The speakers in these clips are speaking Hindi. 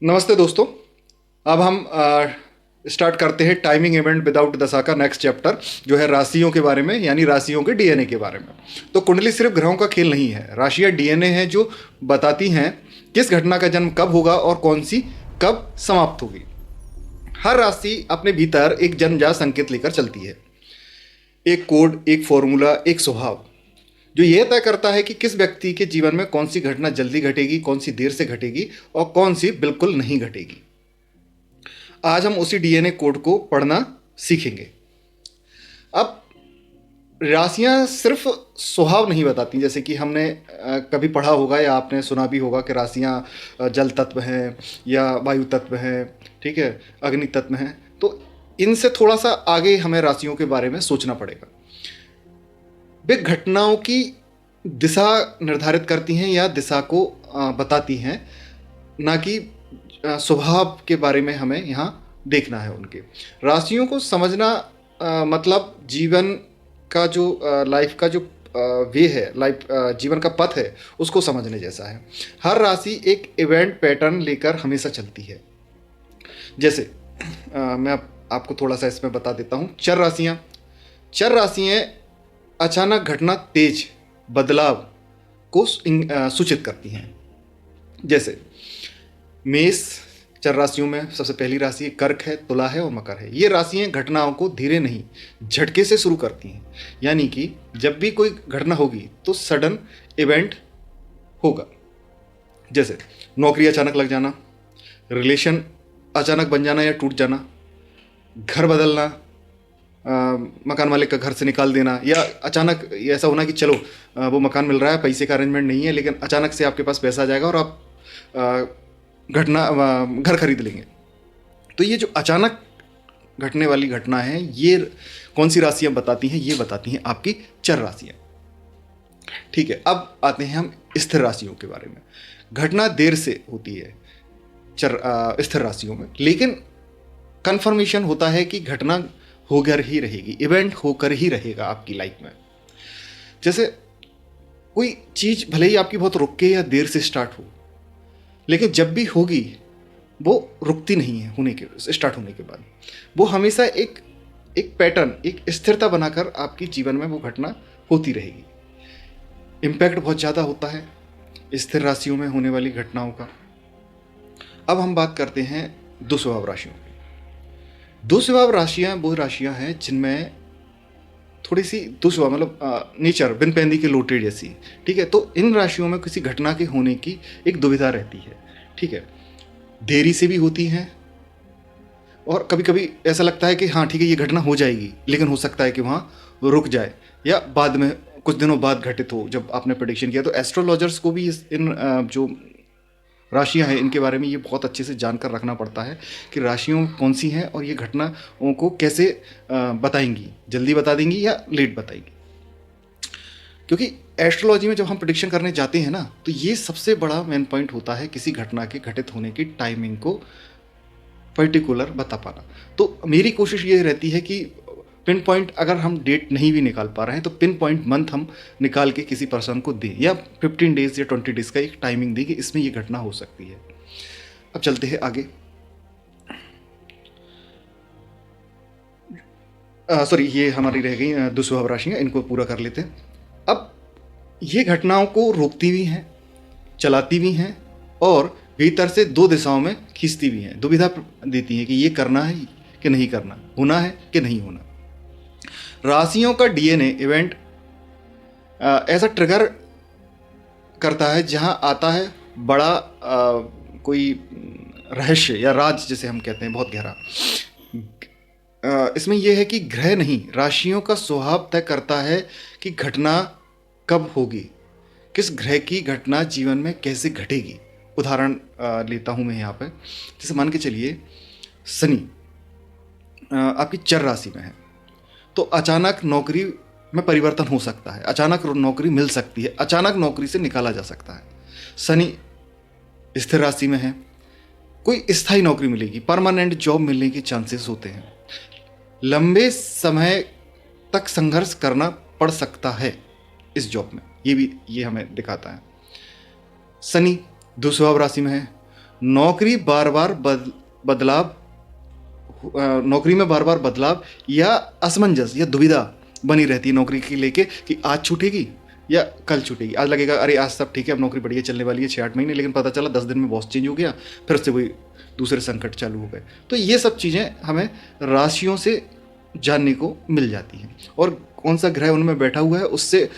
नमस्ते दोस्तों। अब हम स्टार्ट करते हैं टाइमिंग इवेंट विदाउट दशा का नेक्स्ट चैप्टर, जो है राशियों के बारे में, यानी राशियों के डीएनए के बारे में। तो कुंडली सिर्फ ग्रहों का खेल नहीं है, राशियां डीएनए हैं जो बताती हैं किस घटना का जन्म कब होगा और कौन सी कब समाप्त होगी। हर राशि अपने भीतर एक जन्मजात संकेत लेकर चलती है, एक कोड, एक फॉर्मूला, एक स्वभाव, जो यह तय करता है कि किस व्यक्ति के जीवन में कौन सी घटना जल्दी घटेगी, कौन सी देर से घटेगी और कौन सी बिल्कुल नहीं घटेगी। आज हम उसी डीएनए कोड को पढ़ना सीखेंगे। अब राशियां सिर्फ स्वभाव नहीं बताती, जैसे कि हमने कभी पढ़ा होगा या आपने सुना भी होगा कि राशियां जल तत्व हैं या वायु तत्व हैं, ठीक है, अग्नि तत्व हैं। तो इनसे थोड़ा सा आगे हमें राशियों के बारे में सोचना पड़ेगा। वे घटनाओं की दिशा निर्धारित करती हैं या दिशा को बताती हैं, ना कि स्वभाव के बारे में हमें यहाँ देखना है उनके। राशियों को समझना मतलब जीवन का जो लाइफ का जो वे है, लाइफ जीवन का पथ है, उसको समझने जैसा है। हर राशि एक इवेंट पैटर्न लेकर हमेशा चलती है। जैसे मैं आपको थोड़ा सा इसमें बता देता हूँ। चर राशियाँ अचानक घटना, तेज बदलाव को सूचित करती हैं। जैसे मेष चर राशियों में सबसे पहली राशि कर्क है, तुला है और मकर है। ये राशियां घटनाओं को धीरे नहीं, झटके से शुरू करती हैं, यानी कि जब भी कोई घटना होगी तो सडन इवेंट होगा। जैसे नौकरी अचानक लग जाना, रिलेशन अचानक बन जाना या टूट जाना, घर बदलना, मकान मालिक का घर से निकाल देना, या अचानक ऐसा होना कि चलो वो मकान मिल रहा है, पैसे का अरेंजमेंट नहीं है, लेकिन अचानक से आपके पास पैसा आ जाएगा और आप घर खरीद लेंगे। तो ये जो अचानक घटने वाली घटना है, ये कौन सी राशियां बताती हैं? ये बताती हैं आपकी चर राशियां। ठीक है, अब आते हैं हम स्थिर राशियों के बारे में। घटना देर से होती है स्थिर राशियों में, लेकिन कंफर्मेशन होता है कि घटना होकर ही रहेगी, इवेंट होकर ही रहेगा आपकी लाइफ में। जैसे कोई चीज भले ही आपकी बहुत रुक के या देर से स्टार्ट हो, लेकिन जब भी होगी वो रुकती नहीं है स्टार्ट होने के बाद। वो हमेशा एक पैटर्न, एक स्थिरता बनाकर आपके जीवन में वो घटना होती रहेगी। इम्पैक्ट बहुत ज़्यादा होता है स्थिर राशियों में होने वाली घटनाओं का। अब हम बात करते हैं दुस्वभाव राशियों की। दुस्वभाव राशियाँ वो राशियाँ हैं जिनमें थोड़ी सी दुस्वभाव मतलब नेचर बिन पैंदी के लोटे जैसी, ठीक है। तो इन राशियों में किसी घटना के होने की एक दुविधा रहती है, ठीक है। देरी से भी होती हैं और कभी कभी ऐसा लगता है कि हाँ ठीक है ये घटना हो जाएगी, लेकिन हो सकता है कि वहाँ रुक जाए या बाद में कुछ दिनों बाद घटित हो जब आपने प्रेडिक्शन किया। तो एस्ट्रोलॉजर्स को भी इन जो राशियां हैं इनके बारे में ये बहुत अच्छे से जानकर रखना पड़ता है कि राशियों कौन सी हैं और ये घटनाओं को कैसे बताएंगी, जल्दी बता देंगी या लेट बताएंगी। क्योंकि एस्ट्रोलॉजी में जब हम प्रेडिक्शन करने जाते हैं ना, तो ये सबसे बड़ा मेन पॉइंट होता है किसी घटना के घटित होने की टाइमिंग को पर्टिकुलर बता पाना। तो मेरी कोशिश ये रहती है कि पिन पॉइंट अगर हम डेट नहीं भी निकाल पा रहे हैं तो पिन पॉइंट मंथ हम निकाल के किसी पर्सन को दें, या 15 डेज या 20 डेज का एक टाइमिंग दें कि इसमें ये घटना हो सकती है। अब चलते हैं आगे। सॉरी, ये हमारी रह गई दुस्वभाव राशियाँ, इनको पूरा कर लेते हैं। अब ये घटनाओं को रोकती भी हैं, चलाती भी हैं और भीतर से दो दिशाओं में खींचती भी हैं, दुविधा देती हैं कि ये करना है कि नहीं करना, होना है कि नहीं होना। राशियों का डीएनए इवेंट ऐसा ट्रिगर करता है जहां आता है बड़ा कोई रहस्य या राज, जिसे हम कहते हैं, बहुत गहरा। इसमें यह है कि ग्रह नहीं, राशियों का स्वभाव तय करता है कि घटना कब होगी, किस ग्रह की घटना जीवन में कैसे घटेगी। उदाहरण लेता हूं मैं यहाँ पे। जैसे मान के चलिए शनि आपकी चर राशि में है, तो अचानक नौकरी में परिवर्तन हो सकता है, अचानक नौकरी मिल सकती है, अचानक नौकरी से निकाला जा सकता है। शनि स्थिर राशि में है, कोई स्थायी नौकरी मिलेगी, परमानेंट जॉब मिलने के चांसेस होते हैं। लंबे समय तक संघर्ष करना पड़ सकता है इस जॉब में, ये हमें दिखाता है। शनि दुस्वभाव राशि में है, नौकरी बार बार बदलाव, नौकरी में बार बार बदलाव या असमंजस या दुविधा बनी रहती है नौकरी की लेके कि आज छूटेगी या कल छूटेगी। आज लगेगा अरे आज सब ठीक है, अब नौकरी बढ़िया चलने वाली है 6-8 महीने, लेकिन पता चला 10 दिन में बॉस चेंज हो गया, फिर से वही दूसरे संकट चालू हो गए। तो ये सब चीज़ें हमें राशियों से जानने को मिल जाती हैं, और कौन सा ग्रह उनमें बैठा हुआ है उससे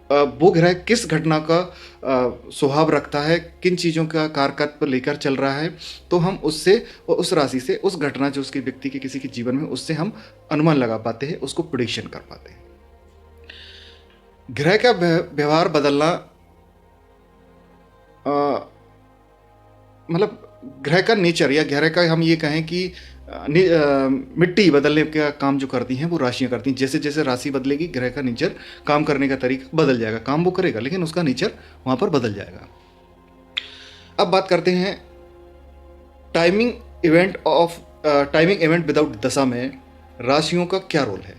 वो ग्रह किस घटना का स्वभाव रखता है, किन चीज़ों का कारकत्व लेकर चल रहा है, तो हम उससे और उस राशि से उस घटना जो उसके व्यक्ति के किसी के जीवन में, उससे हम अनुमान लगा पाते हैं, उसको प्रिडिक्शन कर पाते हैं। ग्रह का व्यवहार बदलना, मतलब ग्रह का नेचर या ग्रह का हम ये कहें कि मिट्टी बदलने का काम जो करती हैं वो राशियां करती हैं। जैसे जैसे राशि बदलेगी ग्रह का नेचर, काम करने का तरीका बदल जाएगा। काम वो करेगा लेकिन उसका नेचर वहाँ पर बदल जाएगा। अब बात करते हैं टाइमिंग इवेंट विदाउट दशा में राशियों का क्या रोल है।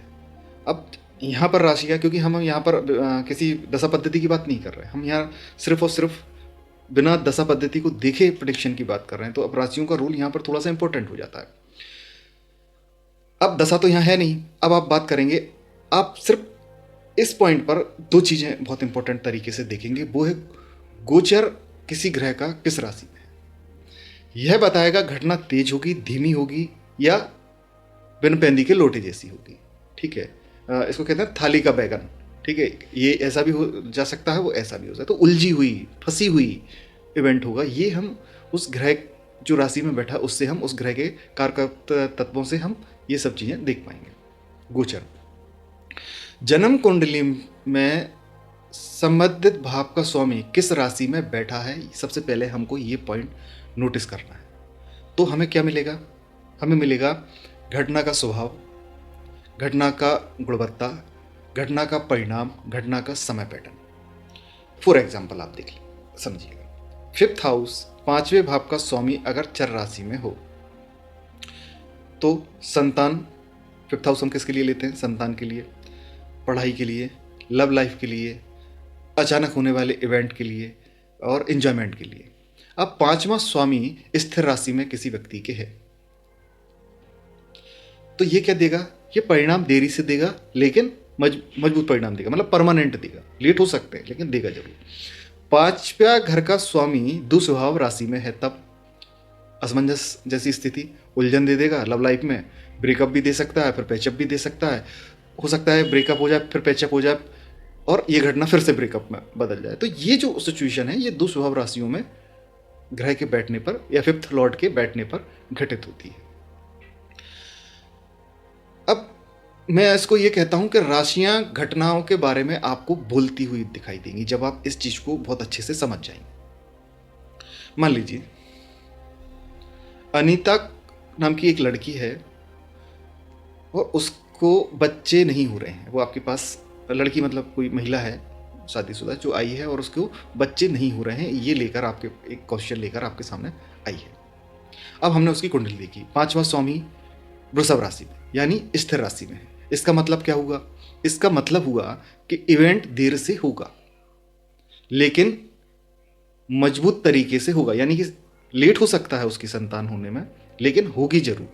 अब यहाँ पर राशियाँ, क्योंकि हम यहाँ पर किसी दशा पद्धति की बात नहीं कर रहे हैं, हम यहाँ सिर्फ और सिर्फ बिना दशा पद्धति को देखे प्रेडिक्शन की बात कर रहे हैं, तो अब राशियों का रोल यहाँ पर थोड़ा सा इंपॉर्टेंट हो जाता है। अब दशा तो यहाँ है नहीं, अब आप बात करेंगे, आप सिर्फ इस पॉइंट पर दो चीज़ें बहुत इंपॉर्टेंट तरीके से देखेंगे, वो है गोचर किसी ग्रह का किस राशि में है। यह बताएगा घटना तेज होगी, धीमी होगी या बिन पैंदी के लोटे जैसी होगी। ठीक है, इसको कहते हैं थाली का बैगन। ठीक है, ये ऐसा भी हो जा सकता है, वो ऐसा भी हो सकता है। तो उलझी हुई, फंसी हुई इवेंट होगा। ये हम उस ग्रह जो राशि में बैठा, उससे हम उस ग्रह के कारक तत्वों से हम ये सब चीज़ें देख पाएंगे। गोचर, जन्म कुंडली में संबंधित भाव का स्वामी किस राशि में बैठा है, सबसे पहले हमको ये पॉइंट नोटिस करना है। तो हमें क्या मिलेगा? हमें मिलेगा घटना का स्वभाव, घटना का गुणवत्ता, घटना का परिणाम, घटना का समय पैटर्न। फॉर एग्जाम्पल आप देख समझिएगा, 5th हाउस 5वें भाव का स्वामी अगर चर राशि में हो तो संतान, 5th हाउस हम किसके लिए लेते हैं? संतान के लिए, पढ़ाई के लिए, लव लाइफ के लिए, अचानक होने वाले इवेंट के लिए और एंजॉयमेंट के लिए। अब 5वां स्वामी स्थिर राशि में किसी व्यक्ति के है तो ये क्या देगा? ये परिणाम देरी से देगा लेकिन मजबूत परिणाम देगा, मतलब परमानेंट देगा। लेट हो सकते हैं लेकिन देगा जरूर। 5वां घर का स्वामी दुस्वभाव राशि में है तब असमंजस जैसी स्थिति, उलझन दे देगा। लव लाइफ में ब्रेकअप भी दे सकता है, फिर पैचअप भी दे सकता है। हो सकता है ब्रेकअप हो जाए, फिर पैचअप हो जाए और ये घटना फिर से ब्रेकअप में बदल जाए। तो ये जो सिचुएशन है ये दुस्वभाव राशियों में ग्रह के बैठने पर या 5th लॉर्ड के बैठने पर घटित होती है। अब मैं इसको ये कहता हूं कि राशियां घटनाओं के बारे में आपको बोलती हुई दिखाई देंगी जब आप इस चीज को बहुत अच्छे से समझ जाएंगे। मान लीजिए अनीता नाम की एक लड़की है और उसको बच्चे नहीं हो रहे हैं। वो आपके पास, लड़की मतलब कोई महिला है शादीशुदा जो आई है और उसको बच्चे नहीं हो रहे हैं, ये लेकर आपके एक क्वेश्चन लेकर आपके सामने आई है। अब हमने उसकी कुंडली देखी, 5वां स्वामी वृषभ राशि में यानी स्थिर राशि में है। इसका मतलब क्या हुआ? इसका मतलब हुआ कि इवेंट देर से होगा लेकिन मजबूत तरीके से होगा, यानी कि लेट हो सकता है उसकी संतान होने में लेकिन होगी जरूर,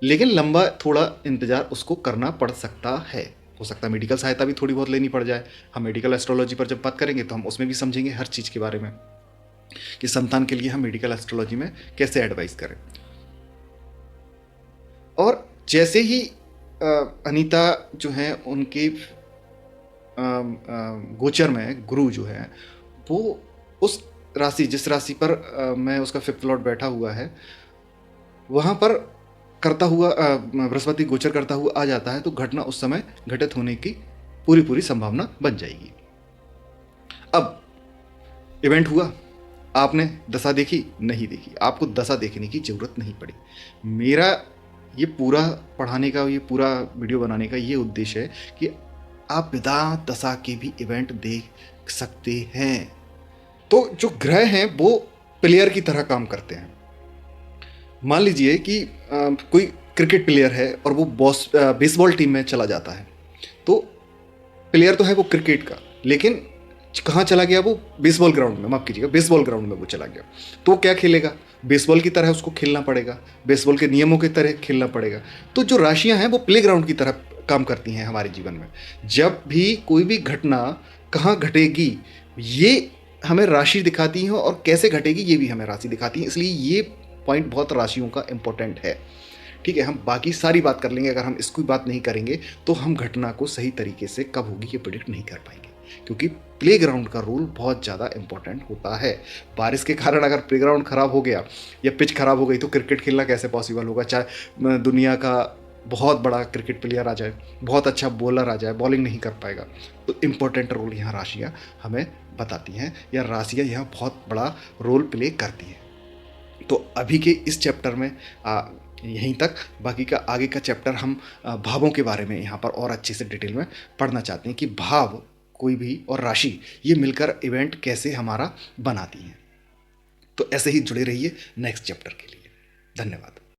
लेकिन लंबा थोड़ा इंतजार उसको करना पड़ सकता है। हो सकता है मेडिकल सहायता भी थोड़ी बहुत लेनी पड़ जाए। हम मेडिकल एस्ट्रोलॉजी पर जब बात करेंगे तो हम उसमें भी समझेंगे हर चीज़ के बारे में कि संतान के लिए हम मेडिकल एस्ट्रोलॉजी में कैसे एडवाइस करें। और जैसे ही अनीता जो है उनके गोचर में गुरु जो है वो उस राशि, जिस राशि पर मैं उसका 5th लॉर्ड बैठा हुआ है वहाँ पर करता हुआ बृहस्पति गोचर करता हुआ आ जाता है तो घटना उस समय घटित होने की पूरी संभावना बन जाएगी। अब इवेंट हुआ, आपने दशा देखी? नहीं देखी, आपको दशा देखने की जरूरत नहीं पड़ी। मेरा ये पूरा पढ़ाने का, ये पूरा वीडियो बनाने का ये उद्देश्य है कि आप बिना दशा के भी इवेंट देख सकते हैं। तो जो ग्रह हैं वो प्लेयर की तरह काम करते हैं। मान लीजिए कि कोई क्रिकेट प्लेयर है और वो बेसबॉल टीम में चला जाता है, तो प्लेयर तो है वो क्रिकेट का, लेकिन कहाँ चला गया वो? बेसबॉल ग्राउंड में, माफ़ कीजिएगा, बेसबॉल ग्राउंड में वो चला गया। तो वो क्या खेलेगा? बेसबॉल की तरह उसको खेलना पड़ेगा, बेसबॉल के नियमों की तरह खेलना पड़ेगा। तो जो राशियाँ हैं वो प्लेग्राउंड की तरह काम करती हैं हमारे जीवन में। जब भी कोई भी घटना कहाँ घटेगी, ये हमें राशि दिखाती हैं, और कैसे घटेगी ये भी हमें राशि दिखाती है। इसलिए ये पॉइंट बहुत राशियों का इम्पोर्टेंट है। ठीक है, हम बाकी सारी बात कर लेंगे, अगर हम इसकी बात नहीं करेंगे तो हम घटना को सही तरीके से कब होगी ये प्रिडिक्ट नहीं कर पाएंगे, क्योंकि प्लेग्राउंड का रोल बहुत ज़्यादा इंपॉर्टेंट होता है। बारिश के कारण अगर प्लेग्राउंड खराब हो गया या पिच खराब हो गई तो क्रिकेट खेलना कैसे पॉसिबल होगा? चाहे दुनिया का बहुत बड़ा क्रिकेट प्लेयर आ जाए, बहुत अच्छा बॉलर आ जाए, बॉलिंग नहीं कर पाएगा। तो इम्पोर्टेंट रोल यहाँ राशियाँ हमें बताती हैं, या राशियाँ यहाँ बहुत बड़ा रोल प्ले करती हैं। तो अभी के इस चैप्टर में यहीं तक। बाकी का आगे का चैप्टर हम भावों के बारे में यहाँ पर और अच्छे से डिटेल में पढ़ना चाहते हैं कि भाव कोई भी और राशि ये मिलकर इवेंट कैसे हमारा बनाती हैं। तो ऐसे ही जुड़े रहिए नेक्स्ट चैप्टर के लिए। धन्यवाद।